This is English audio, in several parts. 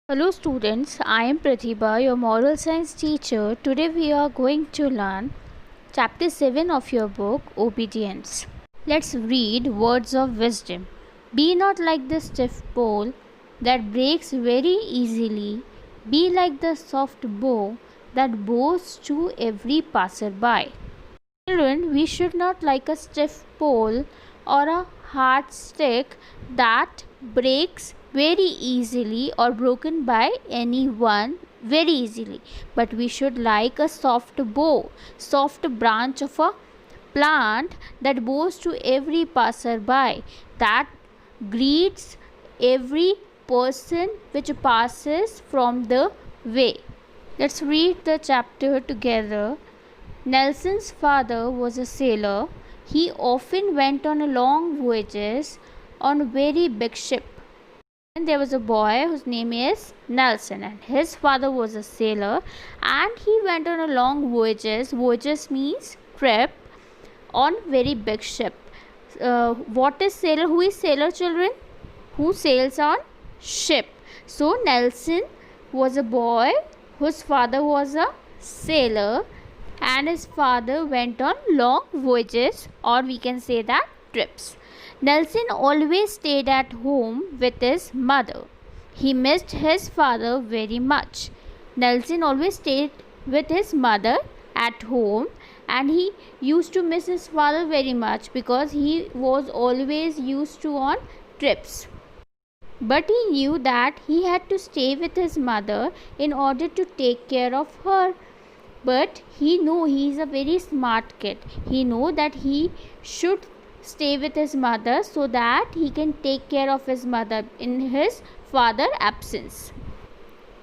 Hello students, I am Pratibha, your moral science teacher. Today we are going to learn chapter 7 of your book Obedience. Let's read words of wisdom. Be not like the stiff pole that breaks very easily. Be like the soft bow that bows to every passerby. Children, we should not like a stiff pole or a hard stick that breaks very easily or broken by anyone very easily, but we should like a soft bow, soft branch of a plant that bows to every passerby, that greets every person which passes from the way. Let's read the chapter together. Nelson's father was a sailor. He often went on long voyages on a very big ship. And there was a boy whose name is Nelson, and his father was a sailor, and he went on a long voyages. Voyages means trip on very big ship. What is sailor? Who is sailor, children? Who sails on ship. So Nelson was a boy whose father was a sailor, and his father went on long voyages, or we can say that trips. Nelson always stayed at home with his mother. He missed his father very much. Nelson always stayed with his mother at home, and he used to miss his father very much because he was always used to on trips. But he knew that he had to stay with his mother in order to take care of her. But he knew he is a very smart kid. He knew that he should stay with his mother so that he can take care of his mother in his father's absence.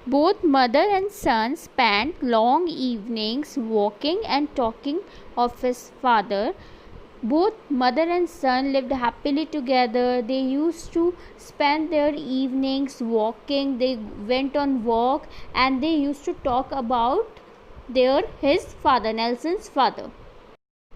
Both mother and son spent long evenings walking and talking of his father. Both mother and son lived happily together. They used to spend their evenings walking. They went on walk and they used to talk about his father, Nelson's father.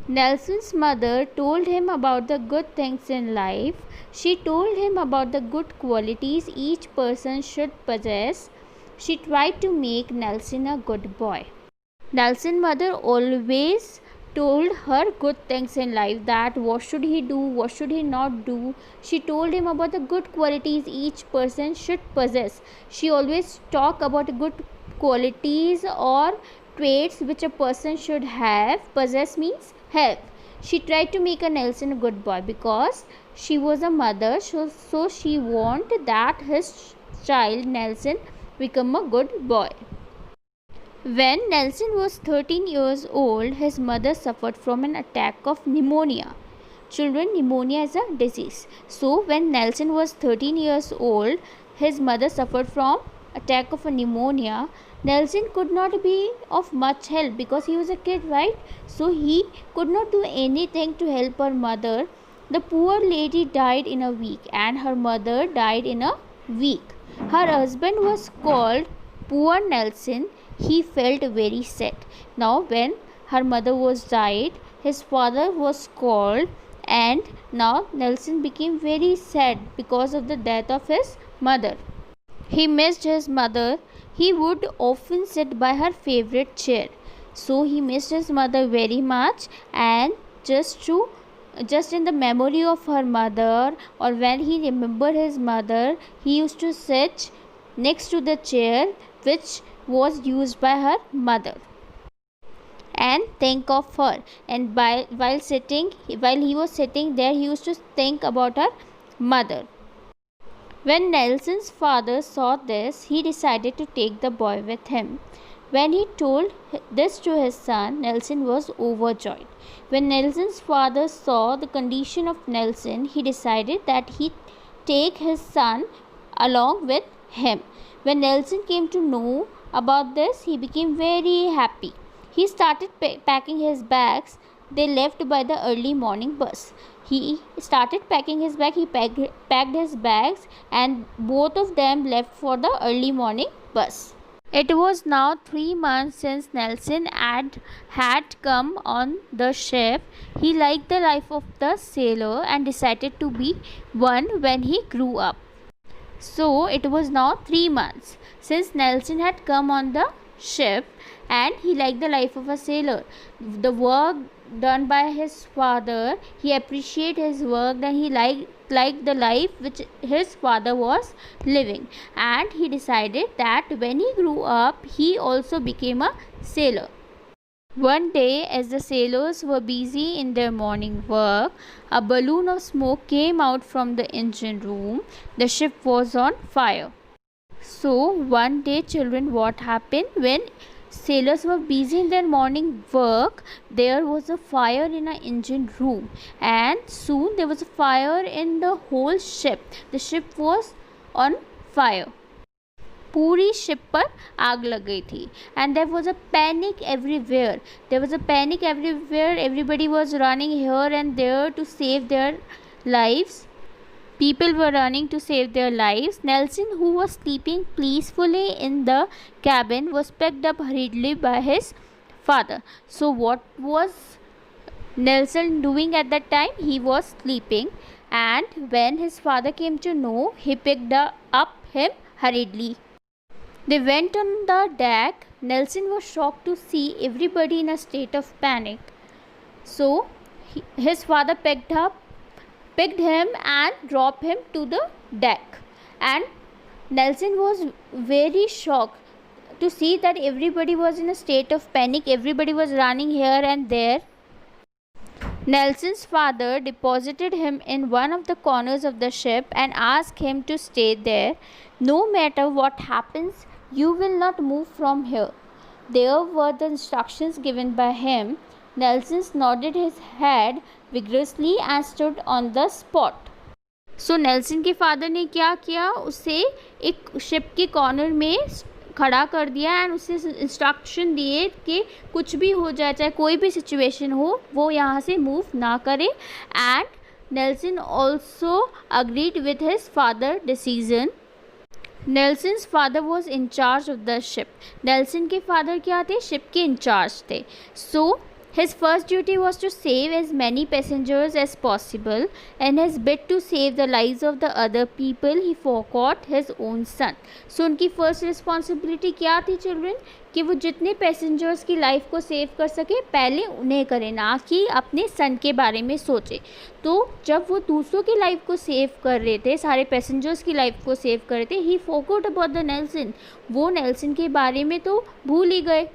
Nelson's mother told him about the good things in life. She told him about the good qualities each person should possess. She tried to make Nelson a good boy. Nelson's mother always told her good things in life, that what should he do, what should he not do. She told him about the good qualities each person should possess. She always talk about good qualities or traits which a person should have. Possess means have. She tried to make a Nelson a good boy because she was a mother, so she wanted that his child Nelson become a good boy. When Nelson was 13 years old, his mother suffered from an attack of pneumonia. Children, pneumonia is a disease. So when Nelson was 13 years old, his mother suffered from attack of a pneumonia. Nelson could not be of much help because he was a kid, right? So he could not do anything to help her mother. The poor lady died in a week, and her mother died in a week. Her husband was called Poor Nelson. He felt very sad. Now when her mother was died, his father was called, and now Nelson became very sad because of the death of his mother. He missed his mother. He would often sit by her favorite chair. So he missed his mother very much, and just in the memory of her mother, or when he remembered his mother, he used to sit next to the chair which was used by her mother and think of her. And while he was sitting there, he used to think about her mother. When Nelson's father saw this, he decided to take the boy with him. When he told this to his son, Nelson was overjoyed. When Nelson's father saw the condition of Nelson, he decided that he take his son along with him. When Nelson came to know about this, he became very happy. He started packing his bags. They left by the early morning bus. He started packing his bag. He packed his bags, and both of them left for the early morning bus. It was now 3 months since Nelson had come on the ship. He liked the life of the sailor and decided to be one when he grew up. So it was now 3 months since Nelson had come on the ship, and he liked the life of a sailor. The work done by his father, he appreciated his work, and he liked the life which his father was living, and he decided that when he grew up he also became a sailor. One day, as the sailors were busy in their morning work, a balloon of smoke came out from the engine room. The ship was on fire. So one day, children, what happened when sailors were busy in their morning work? There was a fire in an engine room, and soon there was a fire in the whole ship. The ship was on fire. पूरी ship पर आग लग गई थी, and there was a panic everywhere. Everybody was running here and there to save their lives. People were running to save their lives. Nelson, who was sleeping peacefully in the cabin, was picked up hurriedly by his father. So what was Nelson doing at that time? He was sleeping, and when his father came to know, he picked up him hurriedly. They went on the deck. Nelson was shocked to see everybody in a state of panic. So his father picked him and dropped him to the deck. And Nelson was very shocked to see that everybody was in a state of panic. Everybody was running here and there. Nelson's father deposited him in one of the corners of the ship and asked him to stay there. No matter what happens, you will not move from here. There were the instructions given by him. Nelson nodded his head vigorously and stood on the spot. So Nelson के father ने क्या किया? उसे एक ship के corner में खड़ा कर दिया एंड उसे इंस्ट्रक्शन दिए कि कुछ भी हो जाए, चाहे कोई भी सिचुएशन हो, वो यहाँ से मूव ना करे. And Nelson also agreed with his father decision. Nelson's father was in charge of the ship. Nelson के फादर क्या थे? शिप के इंचार्ज थे. सो his first duty was to save as many passengers as possible. In his bid to save the lives of the other people, he forgot his own son. So उनकी first responsibility क्या थी children? कि वो जितने passengers की life को save कर सके पहले उन्हें करें, ना कि अपने सन के बारे में सोचे. तो जब वो दूसरों की लाइफ को सेव कर रहे थे, सारे पैसेंजर्स की लाइफ को सेव कर रहे थे, ही फॉरगॉट अबाउट द नेल्सन. वो नेल्सन के बारे में तो भूल ही गए.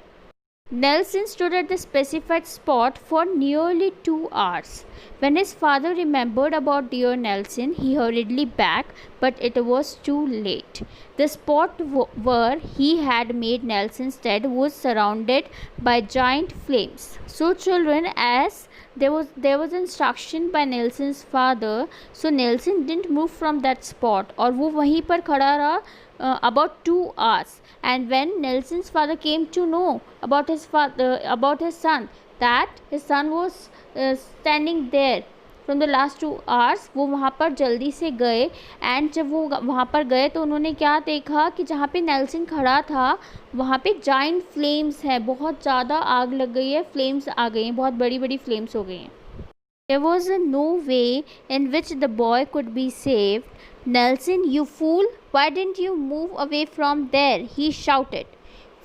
Nelson stood at the specified spot for nearly 2 hours. When his father remembered about dear Nelson, he hurriedly back, but it was too late. The spot where he had made Nelson's dead was surrounded by giant flames. So children, as there was instruction by Nelson's father, so Nelson didn't move from that spot, और वो वहीं पर खड़ा रहा about 2 hours. And when Nelson's father came to know about his son, that his son was standing there from the last 2 hours, वो वहाँ पर जल्दी से गए. एंड जब वो वहाँ पर गए तो उन्होंने क्या देखा कि जहाँ पे नेल्सन खड़ा था वहाँ पे जाइंट फ्लेम्स है, बहुत ज़्यादा आग लग गई है, फ्लेम्स आ गई हैं, बहुत बड़ी बड़ी फ्लेम्स हो गई हैं. There was no way in which the boy could be saved. Nelson, you fool, why didn't you move away from there? He shouted.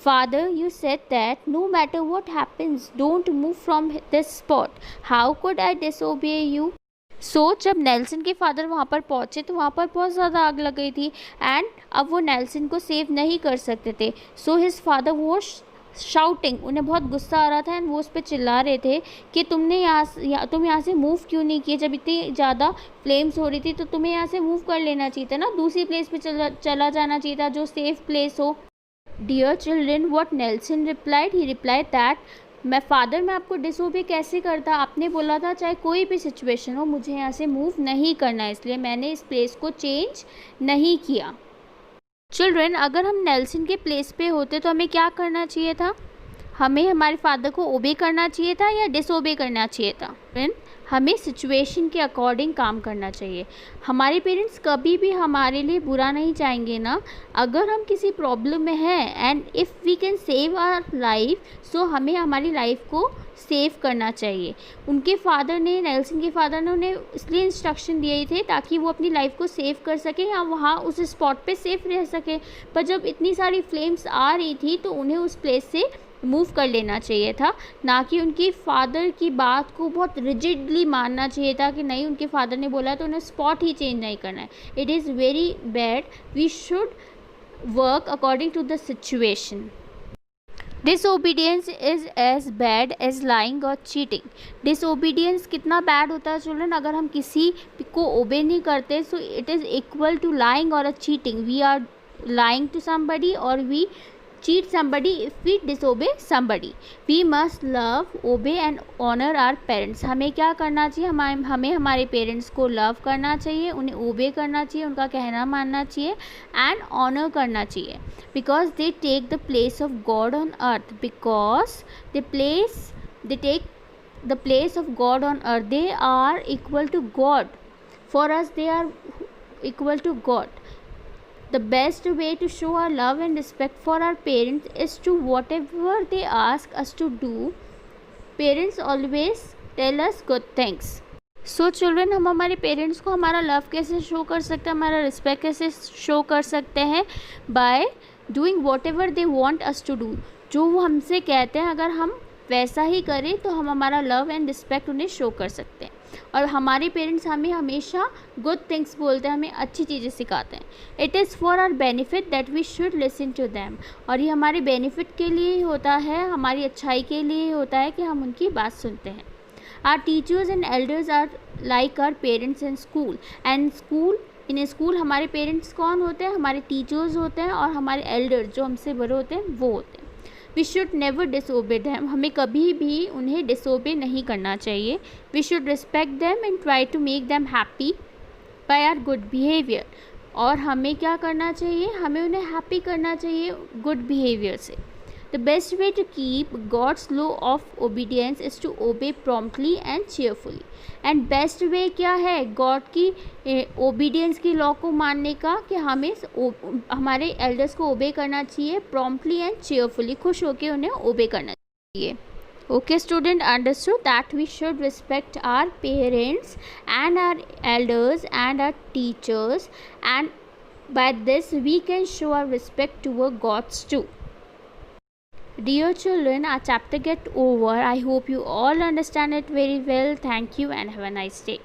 Father, you said that no matter what happens, don't move from this spot. How could I disobey you? So जब Nelson के father वहाँ पर पहुँचे तो वहाँ पर बहुत ज़्यादा आग लग गई थी एंड अब वो नेल्सन को सेव नहीं कर सकते थे. सो हिज फादर वो शाउटिंग, उन्हें बहुत गुस्सा आ रहा था एंड वो उस पर चिल्ला रहे थे कि तुम यहाँ से मूव क्यों नहीं किए? जब इतनी ज़्यादा फ्लेम्स हो रही थी तो तुम्हें यहाँ से मूव कर लेना चाहिए था ना, दूसरी प्लेस पे चला जाना चाहिए था जो सेफ प्लेस हो. Dear children, what Nelson replied? He replied that मैं आपको डिसोबे कैसे करता? आपने बोला था चाहे कोई भी सिचुएशन हो मुझे यहाँ से मूव नहीं करना, इसलिए मैंने इस प्लेस को चेंज नहीं किया. चिल्ड्रन, अगर हम नेल्सन के प्लेस पे होते तो हमें क्या करना चाहिए था? हमें हमारे फादर को ओबे करना चाहिए था या डिसोबे करना चाहिए था? हमें सिचुएशन के अकॉर्डिंग काम करना चाहिए. हमारे पेरेंट्स कभी भी हमारे लिए बुरा नहीं चाहेंगे ना. अगर हम किसी प्रॉब्लम में हैं and if we can save our life, so हमें हमारी लाइफ को सेव करना चाहिए। उनके फादर ने, नेल्सन के फादर ने उन्हें इसलिए इंस्ट्रक्शन दिए थे ताकि वो अपनी लाइफ को सेव कर सके या वहाँ उस स्पॉट पे सेफ रह सके। पर जब इतनी सारी फ्लेम्स आ रही थी तो उन्हें उस प्लेस से मूव कर लेना चाहिए था, ना कि उनकी फादर की बात को बहुत रिजिडली मानना चाहिए था कि नहीं उनके फादर ने बोला तो उन्हें स्पॉट ही चेंज नहीं करना है। It is very bad, we should work according to the situation. Disobedience is as bad as lying और चीटिंग। डिसओबीडियंस कितना बैड होता है चिल्ड्रन, अगर हम किसी को ओबे नहीं करते so it is equal to lying और a cheating. We are lying to somebody or we cheat somebody if we disobey somebody. We must love, obey and honor our parents. हमें क्या करना चाहिए, हमें हमारे पेरेंट्स को लव करना चाहिए, उन्हें ओबे करना चाहिए, उनका कहना मानना चाहिए एंड ऑनर करना चाहिए, because they take the place of God on earth, because they take the place of God on earth. They are equal to God. For us they are equal to God. The best way to show our love and respect for our parents is to whatever they ask us to do. Parents always tell us good things. So children, हम हमारे parents को हमारा love कैसे show कर सकते हैं, हमारा respect कैसे शो कर सकते हैं, by doing whatever they want us to do. जो वो हमसे कहते हैं अगर हम वैसा ही करें तो हम हमारा लव एंड रिस्पेक्ट उन्हें शो कर सकते हैं. और हमारे पेरेंट्स हमें हमेशा गुड थिंग्स बोलते हैं, हमें अच्छी चीज़ें सिखाते हैं. It is for our benefit that we should listen to them. और ये हमारे बेनिफिट के लिए ही होता है, हमारी अच्छाई के लिए ही होता है कि हम उनकी बात सुनते हैं. Our teachers and elders are like our parents in school. And in school हमारे पेरेंट्स कौन होते हैं, हमारे टीचर्स होते हैं, और हमारे एल्डर्स जो हमसे बड़े होते हैं वो होते हैं. We should never disobey them. हमें कभी भी उन्हें डिसओबे नहीं करना चाहिए. We should respect them and try to make them happy by our good behaviour. और हमें क्या करना चाहिए, हमें उन्हें हैप्पी करना चाहिए गुड बिहेवियर से. The best way to keep God's law of obedience is to obey promptly and cheerfully. And best way क्या है गॉड की ओबीडियंस की लॉ को मानने का, कि हमें हमारे एल्डर्स को ओबे करना चाहिए प्रॉम्प्टली एंड चेयरफुली. खुश होकर उन्हें ओबे करना चाहिए. Okay student, understood that we should respect our parents and our elders and our teachers, and by this we can show our respect toward gods too. Dear children, our chapter get over. I hope you all understand it very well. Thank you and have a nice day.